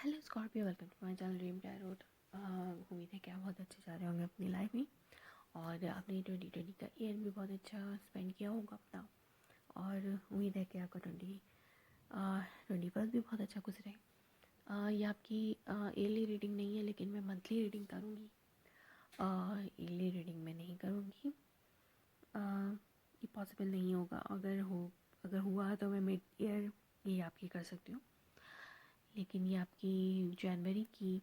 Hello Scorpio, welcome to my channel dream tarot. उम्मीद है कि आप बहुत अच्छे जा रहे होंगे अपनी लाइफ में और आपने 2020 का ईयर भी बहुत अच्छा स्पेंड किया होगा अपना। और उम्मीद है कि आपका 2021 भी बहुत अच्छा गुजरे। ये आपकी ईयरली रीडिंग नहीं है, लेकिन मैं मंथली रीडिंग करूँगी। ईयरली रीडिंग मैं नहीं करूँगी, ये पॉसिबल नहीं होगा। अगर हुआ तो मैं मिड ईयर ये आपकी कर सकती हूँ, लेकिन ये आपकी जनवरी की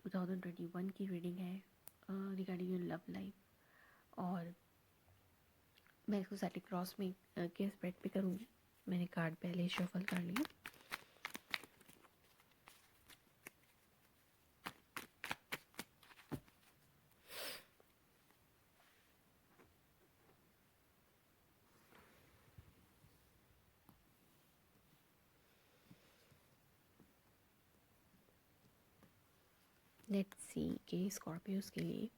2021 की रीडिंग है रिगार्डिंग योर लव लाइफ। और मैं इसको सेटिक क्रॉस में के स्प्रेड पे करूँगी। मैंने कार्ड पहले शफल कर लिया। लेट्स सी के स्कॉर्पियोस के लिए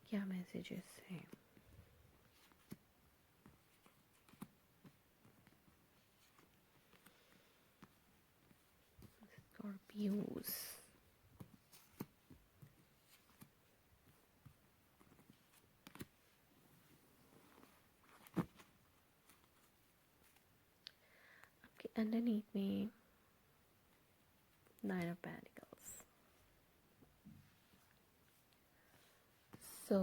क्या मैसेजेस हैं। स्कॉर्पियोस, आपके अंडरनीथ में 9 of pentacles. So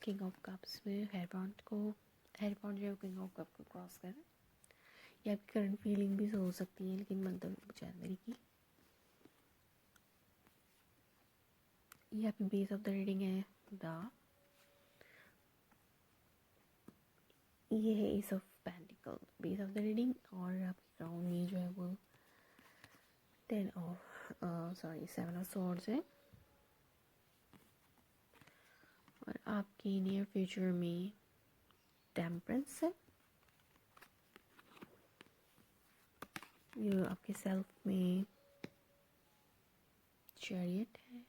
king of cups में हेयरबॉन्ड जो है किंग ऑफ कप को क्रॉस कर रहा है। ये आपकी करंट फीलिंग भी हो सकती है, लेकिन मंथ ऑफ जनवरी की ये आपकी बेस ऑफ द रीडिंग है। ये है ace of pentacle base of the reading. और आपकी क्राउन में जो है वो 7 ऑफ सॉर्ड्स है। और आपकी नियर फ्यूचर में टेम्परेंस है। ये आपके सेल्फ में चैरियट है।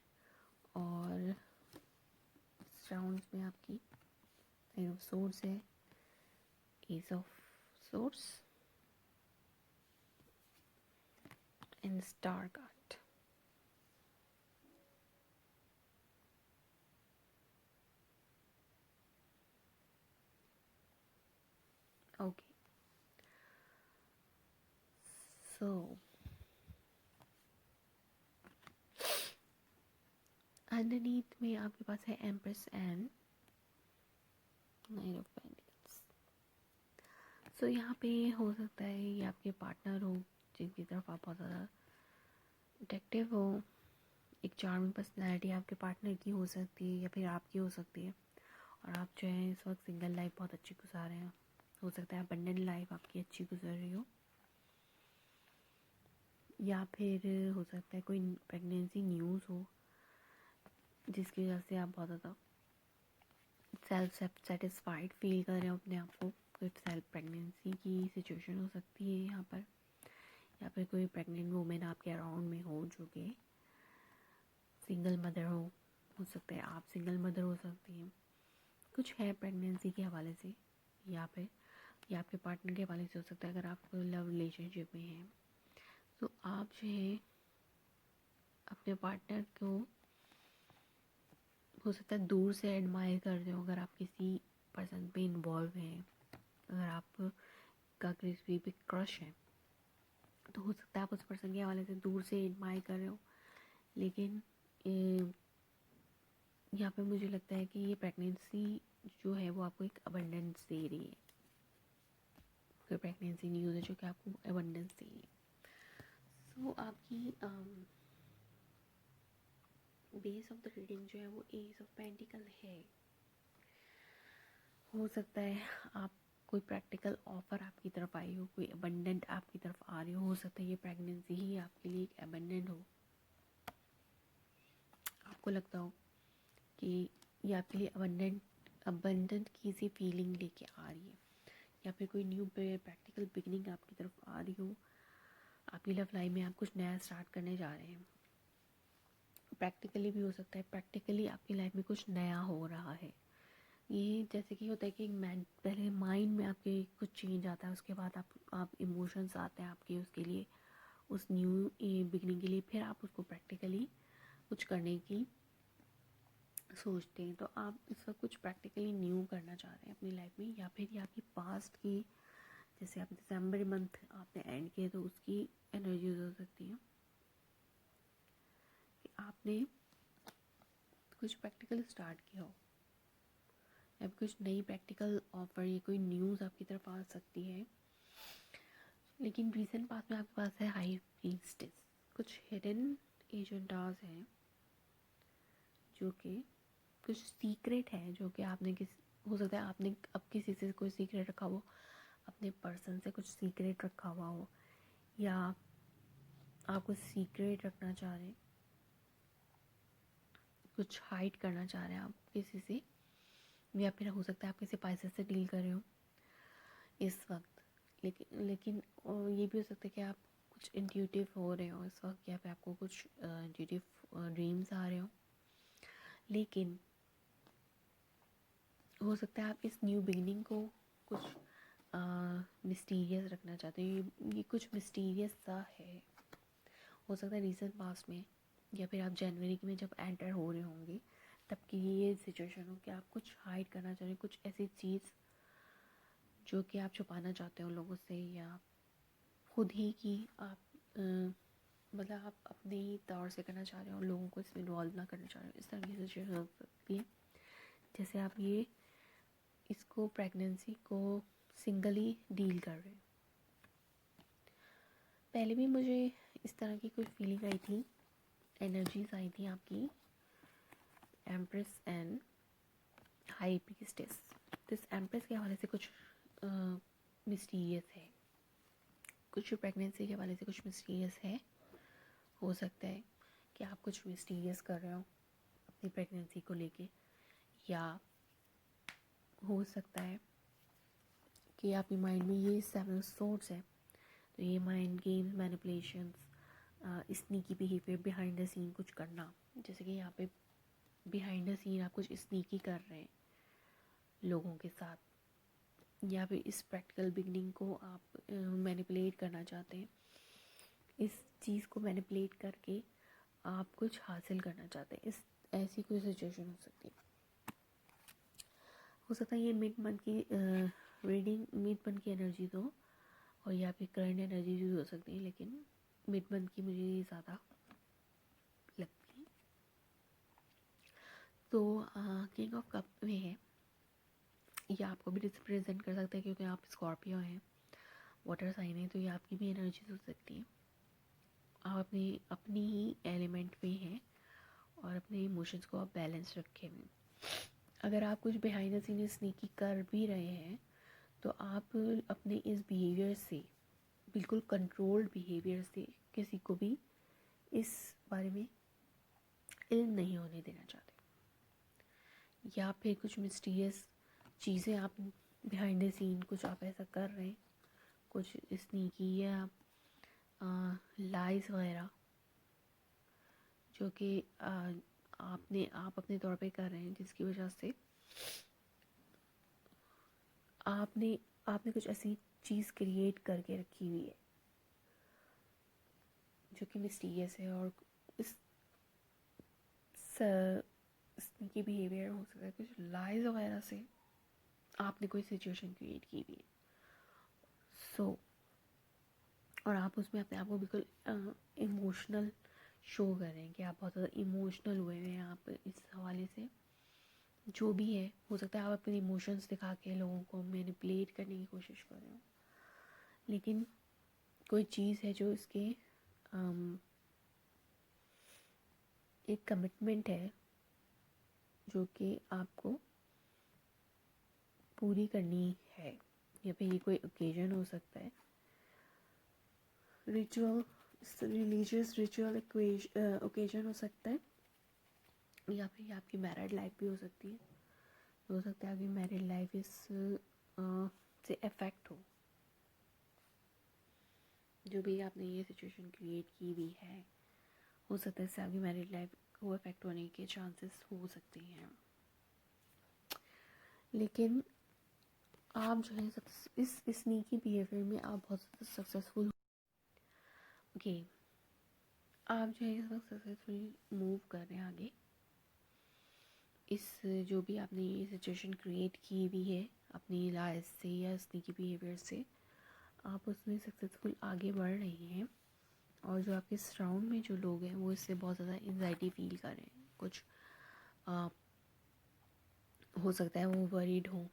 और राउंड्स में आपकी नाइन ऑफ सोर्ड्स है, ace of swords and star card. Okay, so underneath में आपके पास है empress and nine of pentacles. So यहाँ पे हो सकता है ये आपके पार्टनर हो जिनकी तरफ आप बहुत ज़्यादा अट्रैक्टिव हो। एक चार्मिंग पर्सनैलिटी आपके पार्टनर की हो सकती है या फिर आपकी हो सकती है। और आप जो है इस वक्त सिंगल लाइफ बहुत अच्छी गुजार रहे हैं। हो सकता है अबंडेंट लाइफ आपकी अच्छी गुजर रही हो, या फिर हो सकता है कोई प्रेगनेंसी न्यूज़ हो जिसकी वजह से आप बहुत ज़्यादा सेल्फ सेटिस्फाइड फील कर रहे हो अपने आप को। कोई सेल्फ प्रेगनेंसी की सिचुएशन हो सकती है यहाँ पर, या फिर कोई प्रेग्नेंट वूमेन आपके अराउंड में हो जो कि सिंगल मदर हो सकता है आप सिंगल मदर हो सकती हैं। कुछ है प्रेगनेंसी के हवाले से, या फिर या आपके पार्टनर के हवाले से हो सकता है। अगर आप लव रिलेशनशिप में हैं तो आप जो है अपने पार्टनर को हो सकता है दूर से एडमायर कर रहे हो। अगर आप किसी पर्सन पे इन्वॉल्व हैं, अगर आप का किसी पे क्रश है, तो हो सकता है आप उस पर्सन के हवाले से दूर से एडमायर कर रहे हो। लेकिन यहाँ पे मुझे लगता है कि ये प्रेगनेंसी जो है वो आपको एक अबंडेंस दे रही है। कोई प्रेगनेंसी न्यूज़ है जो कि आपको अबंडेंस दे रही है। सो आपकी बेस ऑफ द रीडिंग जो है वो एस ऑफ पेंटिकल है। हो सकता है आप कोई प्रैक्टिकल ऑफर आपकी तरफ आई हो, कोई अबंडेंट आपकी तरफ आ रही हो सकता है ये प्रेगनेंसी ही आपके लिए एक अबंडेंट हो। आपको लगता हो कि ये आपके लिए अबंडेंट की सी फीलिंग लेके आ रही है, या फिर कोई न्यू प्रैक्टिकल बिगनिंग आपकी तरफ आ रही हो। आपकी लव लाइफ में आप कुछ नया स्टार्ट करने जा रहे हैं। प्रैक्टिकली भी हो सकता है, प्रैक्टिकली आपकी लाइफ में कुछ नया हो रहा है ये जैसे कि होता है कि पहले माइंड में आपके कुछ चेंज आता है, उसके बाद आप इमोशंस आते हैं आपके उसके लिए, उस न्यू बिगनिंग के लिए, फिर आप उसको प्रैक्टिकली कुछ करने की सोचते हैं। तो आप इस वक्त कुछ प्रैक्टिकली न्यू करना चाह रहे हैं अपनी लाइफ में, या फिर ये आपकी पास्ट की, जैसे आप दिसंबर मंथ आपने एंड किया तो उसकी एनर्जीज हो सकती हैं कि आपने कुछ प्रैक्टिकल स्टार्ट किया हो, या कुछ नई प्रैक्टिकल ऑफर या कोई न्यूज़ आपकी तरफ आ सकती है। लेकिन रीसेंट पास में आपके पास है हाई प्रीस्टेस, कुछ हिडन एजेंडाज हैं जो कि कुछ सीक्रेट है, जो कि आपने हो सकता है आपने अब किसी से कोई सीक्रेट रखा हो, अपने पर्सन से कुछ सीक्रेट रखा हुआ हो, या आप कुछ सीक्रेट रखना चाह रहे हैं, कुछ हाइड करना चाह रहे हैं आप किसी से, या फिर हो सकता है आप किसी पैसे से डील कर रहे हो इस वक्त। लेकिन ये भी हो सकता है कि आप कुछ इंट्यूटिव हो रहे हो इस वक्त, या फिर आपको कुछ इंट्यूटिव ड्रीम्स आ रहे हो। लेकिन हो सकता है आप इस न्यू बिगिनिंग को कुछ मिस्टीरियस रखना चाहते हो, ये कुछ मिस्टीरियस सा है। हो सकता है रीसेंट पास्ट में, या फिर आप जनवरी में जब एंटर हो रहे होंगे तब की ये सिचुएशन हो कि आप कुछ हाइड करना चाह रहे हैं, कुछ ऐसी चीज़ जो कि आप छुपाना चाहते हो लोगों से, या खुद ही कि आप मतलब आप अपने ही तौर से करना चाह रहे हो, लोगों को इसमें इन्वॉल्व ना करना चाह रहे हो। इस तरह की सिचुएशन हो सकती है। जैसे आप ये इसको प्रेगनेंसी को सिंगली डील कर रहे हैं। पहले भी मुझे इस तरह की कुछ फीलिंग आई थी, एनर्जीज आई थी आपकी, एम्प्रेस एंड हाई प्रीस्टेस। तो इस एम्प्रेस के हवाले से कुछ मिस्टीरियस है, कुछ प्रेगनेंसी के हवाले से कुछ मिस्टीरियस है। हो सकता है कि आप कुछ मिस्टीरियस कर रहे हो अपनी प्रेगनेंसी को लेके, या हो सकता है कि आपकी माइंड में ये 7 सोर्स है। तो ये mind games, manipulations, sneaky behaviour, behind the scene कुछ करना, जैसे कि यहाँ पे बिहाइंड द सीन आप कुछ स्नीकी कर रहे हैं लोगों के साथ, या फिर इस प्रैक्टिकल बिगनिंग को आप मैनिपुलेट करना चाहते हैं। इस चीज़ को मैनिपुलेट करके आप कुछ हासिल करना चाहते हैं। इस ऐसी कोई सिचुएशन हो सकती है। हो सकता है ये मिड मंथ की रीडिंग, मिड मंथ की एनर्जी दो, और या फिर करंट एनर्जी भी हो सकती है, लेकिन मिड मंथ की मुझे ज़्यादा लगती है। तो किंग ऑफ कप में है, ये आपको भी रिप्रेजेंट कर सकता है क्योंकि आप स्कॉर्पियो हैं, वाटर साइन है, तो ये आपकी भी एनर्जी हो सकती है। आप अपनी ही एलिमेंट में हैं और अपने इमोशंस को आप बैलेंस रखे हुए। अगर आप कुछ बिहाइंड द सीन स्नीकी कर भी रहे हैं तो आप अपने इस बिहेवियर से, बिल्कुल कंट्रोल्ड बिहेवियर से, किसी को भी इस बारे में इल्म नहीं होने देना चाहते। या फिर कुछ मिस्टीरियस चीज़ें आप बिहाइंड द सीन कुछ आप ऐसा कर रहे हैं, कुछ स्नीकी या लाइज वगैरह, जो कि आप अपने तौर पे कर रहे हैं, जिसकी वजह से आपने कुछ ऐसी चीज़ क्रिएट करके रखी हुई है जो कि मिस्टीरियस है, और इस स्नीकी बिहेवियर हो सकता है, कुछ लाइज वगैरह से आपने कोई सिचुएशन क्रिएट की हुई है। सो और आप उसमें अपने आप को बिल्कुल इमोशनल शो कर रहे हैं कि आप बहुत ज़्यादा इमोशनल हुए हैं। आप इस हवाले से जो भी है, हो सकता है आप अपने इमोशंस दिखा के लोगों को मैनिपुलेट करने की कोशिश कर रहे हो, लेकिन कोई चीज़ है जो इसके एक कमिटमेंट है जो कि आपको पूरी करनी है, या फिर ये कोई ओकेजन हो सकता है, रिचुअल, रिलीजियस रिचुअल ओकेजन हो सकता है, या फिर आपकी मैरिड लाइफ भी हो सकती है। हो सकता है आपकी मैरिड लाइफ इस से अफेक्ट जो भी आपने ये सिचुएशन क्रिएट की हुई है, हो सकता है इससे आपकी मैरिड लाइफ को अफेक्ट होने के चांसेस हो सकते हैं। लेकिन आप जो है इस स्नीकी बिहेवियर में आप बहुत ज़्यादा सक्सेसफुल ओके आप जो है इस वक्त सक्सेसफुली मूव कर रहे हैं आगे। इस जो भी आपने ये सिचुएशन क्रिएट की हुई है अपनी लाइफ से या स्नीकी बिहेवियर से, आप उसमें सक्सेसफुल आगे बढ़ रही हैं। और जो आपके सराउंड में जो लोग हैं वो इससे बहुत ज़्यादा एंजाइटी फील कर रहे हैं। कुछ हो सकता है वो वरीड हो,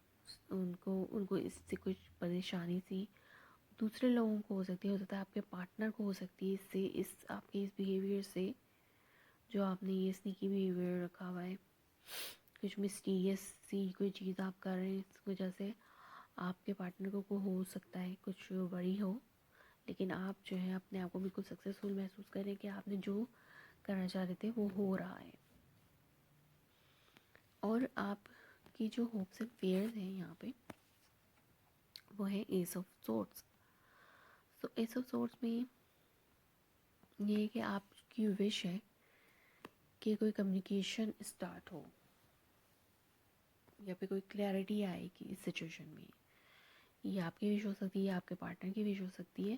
उनको इससे कुछ परेशानी सी दूसरे लोगों को हो सकती है, आपके पार्टनर को हो सकती है इससे, इस आपके इस बिहेवियर से जो आपने ये स्नीकी बिहेवियर रखा हुआ है। कुछ मिस्टीरियस सी कोई चीज़ आप कर रहे हैं, इस वजह से आपके पार्टनर को हो सकता है कुछ वरी हो, लेकिन आप जो है अपने आप को बिल्कुल सक्सेसफुल महसूस करें कि आपने जो करना चाह रहे थे वो हो रहा है। और आपकी जो होप्स एंड फेयर्स हैं यहाँ पे वो है एस ऑफ सोर्ड्स। तो एस ऑफ सोर्ड्स में ये है कि आपकी विश है कि कोई कम्युनिकेशन स्टार्ट हो या फिर कोई क्लैरिटी आएगी इस सिचुएशन में। ये आपकी विश हो सकती है, आपके पार्टनर की विश हो सकती है।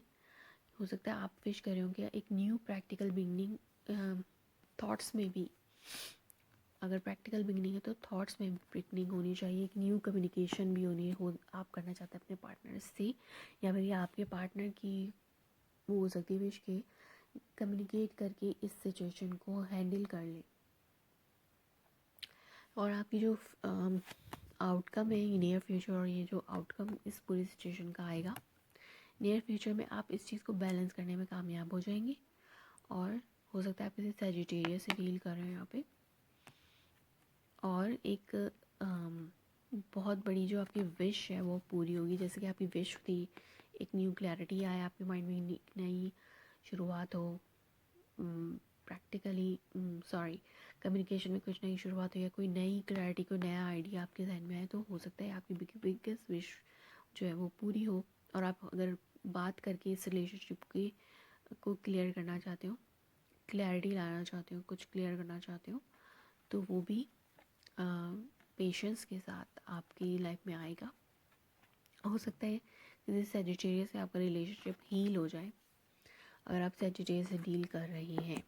हो सकता है आप विश कर रहे हो कि एक न्यू प्रैक्टिकल बिगनिंग थॉट्स में भी, अगर प्रैक्टिकल बिगनिंग है तो थॉट्स में भी बिगनिंग होनी चाहिए। एक न्यू कम्युनिकेशन भी होनी हो आप करना चाहते हैं अपने पार्टनर से, या फिर आपके पार्टनर की वो हो सकती है विश के कम्युनिकेट करके इस सिचुएशन को हैंडल कर ले। और आपकी जो आउटकम है नियर फ्यूचर, और ये जो आउटकम इस पूरी सिचुएशन का आएगा नियर फ्यूचर में, आप इस चीज़ को बैलेंस करने में कामयाब हो जाएंगे। और हो सकता है आप किसी सैजिटेरियस से डील कर रहे हैं यहाँ पे, और एक बहुत बड़ी जो आपकी विश है वो पूरी होगी। जैसे कि आपकी विश थी एक न्यू क्लैरिटी आए आपके माइंड में, एक नई शुरुआत हो, प्रैक्टिकली कम्युनिकेशन में कुछ नई शुरुआत हो, या कोई नई क्लैरिटी, कोई नया आइडिया आपके जहन में आए, तो हो सकता है आपकी बिगेस्ट विश जो है वो पूरी हो। और आप अगर बात करके इस रिलेशनशिप की को क्लियर करना चाहते हो, क्लैरिटी लाना चाहते हो, कुछ क्लियर करना चाहते हो, तो वो भी पेशेंस के साथ आपकी लाइफ में आएगा। हो सकता है किसी सैजिटेरियस से आपका रिलेशनशिप हील हो जाए अगर आप सैजिटेरियस से डील कर रही हैं।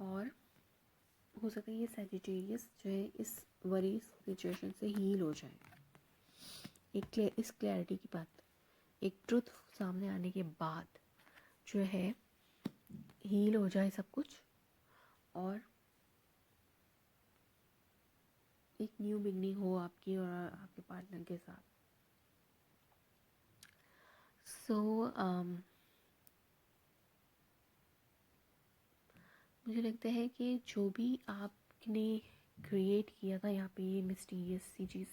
और हो सकता है ये सैजिटेरियस जो है इस वरी सिचुएशन से हील हो जाए। इस क्लैरिटी की बात, एक ट्रुथ सामने आने के बाद जो है हील हो जाए सब कुछ, और एक न्यू बिगनिंग हो आपकी और आपके पार्टनर के साथ। सो मुझे लगता है कि जो भी आपने क्रिएट किया था यहाँ पे, ये मिस्टीरियस सी चीज़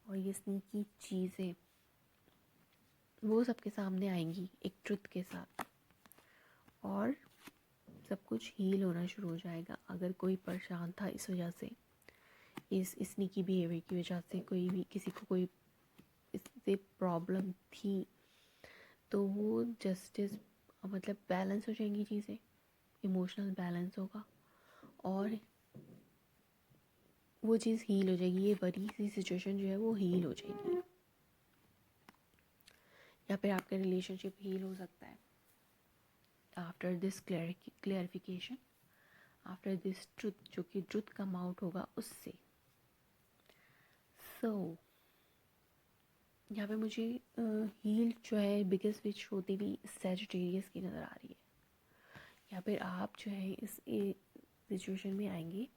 और ये स्नीकी चीज़ें, वो सबके सामने आएंगी एक ट्रुथ के साथ, और सब कुछ हील होना शुरू हो जाएगा। अगर कोई परेशान था इस वजह से, इस स्नीकी बिहेवियर की वजह से, कोई भी किसी को कोई इससे प्रॉब्लम थी, तो वो जस्टिस मतलब बैलेंस हो जाएंगी चीज़ें, इमोशनल बैलेंस होगा और वो चीज़ हील हो जाएगी। ये बड़ी सी सिचुएशन जो है वो हील हो जाएगी, या फिर आपका रिलेशनशिप हील हो सकता है after this clarification, after this truth, जो कि ट्रुथ कम आउट होगा उससे। सो यहाँ पे मुझे हील जो है बिगेस्ट विच होती हुई सैजिटेरियस की नज़र आ रही है, या फिर आप जो है इस सिचुएशन में आएंगे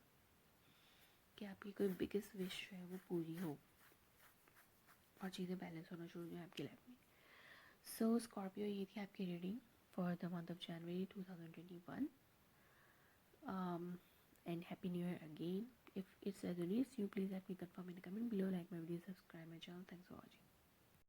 कि आपकी कोई बिगेस्ट विश जो है वो पूरी हो और चीज़ें बैलेंस होना शुरू हो जाए आपकी लाइफ में। सो स्कॉर्पियो, ये थी आपकी reading for the month of January 2021, and happy new year again. If it resonates you, please let me confirm in the comment below, like my video, subscribe my channel. Thanks for watching.